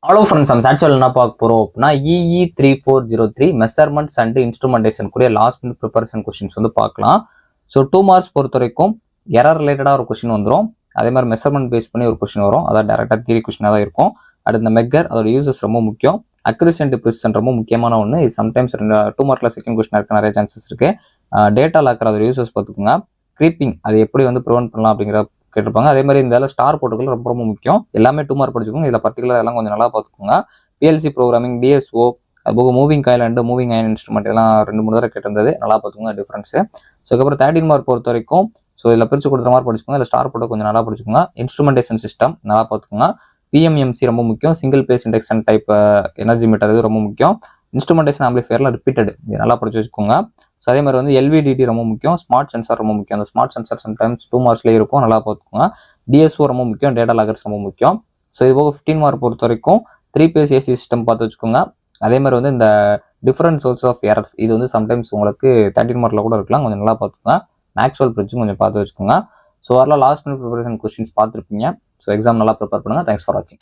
Hello friends, நம்ம சாட்சியில் என்ன பார்க்க போகிறோம் அப்படின்னா EE3403 மெஷர்மெண்ட்ஸ் அண்ட் இன்ஸ்ட்ருமெண்டேஷன் கூடிய லாஸ்ட் மினிட் ப்ரிப்பரேஷன் கொஸ்டின்ஸ் வந்து பார்க்கலாம். ஸோ 2 மார்க்ஸ் பொறுத்த வரைக்கும் எரர் ரிலேட்டடாக ஒரு கொஸ்டின் வந்துடும். அதே மாதிரி மெஷர்மெண்ட் பேஸ் பண்ணி ஒரு கொஸ்டின் வரும். அதாவது டேரெக்டாக தியரி கொஸ்டினாக தான் இருக்கும். அடுத்து இந்த மெக்கர் அதோட யூசஸ் ரொம்ப முக்கியம். அக்யூரசி அண்ட் ப்ரிசிஷன் ரொம்ப முக்கியமான ஒன்று. இது சம்டைம்ஸ் 2 மார்க்கில் செகண்ட் கொஸ்டின் இருக்க நிறைய சான்சஸ் இருக்குது. டேட்டா லாக்கர் அதோட யூசஸ் பார்த்துக்கோங்க. க்ரீப்பிங் அது எப்படி வந்து ப்ரிவென்ட் பண்ணலாம் அப்படிங்கிற கேட்டிருப்பாங்க. அதே மாதிரி இந்த ஸ்டார் போட்டுகள் ரொம்ப ரொம்ப முக்கியம். எல்லாமே 2 மார்க் படிச்சுக்கோங்க. இதில் பர்டிகுலர் எல்லாம் கொஞ்சம் நல்லா பார்த்துக்கோங்க. PLC ப்ரோக்ராமிங், DSO, அதுபோக moving coil and moving iron instrument இதெல்லாம் 2-3 தடவை கேட்டிருந்தது. நல்லா பார்த்துக்கோங்க டிஃப்ரென்ஸு. ஸோ அதுக்கப்புறம் 13 மார்க் பொறுத்த வரைக்கும் ஸோ இதில் பிரித்து கொடுத்த மார்க் படிச்சுக்கோங்க. இதில் ஸ்டார் போட்டு கொஞ்சம் நல்லா படிச்சுக்கோங்க. இன்ஸ்ட்ருமெண்டேஷன் சிஸ்டம் நல்லா பார்த்துக்கோங்க. PMMC ரொம்ப முக்கியம். Single phase induction type energy metre இது ரொம்ப முக்கியம். இன்ஸ்ட்ருமெண்டேஷன் ஆம்பிளிஃபையர்ல ரிப்பீட்டட் இது நல்லா படிச்சு வச்சுக்கோங்க. ஸோ அதே மாதிரி வந்து LVDT ரொம்ப முக்கியம். ஸ்மார்ட் சென்சார் ரொம்ப முக்கியம். அந்த ஸ்மார்ட் சென்சார் சம்டைம்ஸ் 2 மார்க்ஸ்லேயே இருக்கும். நல்லா பார்த்துக்கோங்க. DSO ரொம்ப முக்கியம். டேட்டா லாகர்ஸ் ரொம்ப முக்கியம். ஸோ இது போக 15 மார்க் பொறுத்த வரைக்கும் 3 பேஸ் AC சிஸ்டம் பார்த்து வச்சுக்கோங்க. அதே மாதிரி வந்து இந்த டிஃப்ரெண்ட் சோர்ஸ் ஆஃப் எரர்ஸ் இது வந்து சம்டைம்ஸ் உங்களுக்கு 13 மார்க்கில் கூட இருக்கலாம். கொஞ்சம் நல்லா பார்த்துக்கோங்க. மேக்ஸ்வெல் பிரிட்ஜும் கொஞ்சம் பார்த்து வச்சுக்கோங்க. ஸோ வரலாம் லாஸ்ட் மினிட் ப்ரிப்பரேஷன் கொஸ்டின்ஸ் பார்த்துருப்பீங்க. ஸோ எக்ஸாம் நல்லா ப்ரிப்பேர் பண்ணுங்கள். தேங்க்ஸ் ஃபார் வாட்சிங்.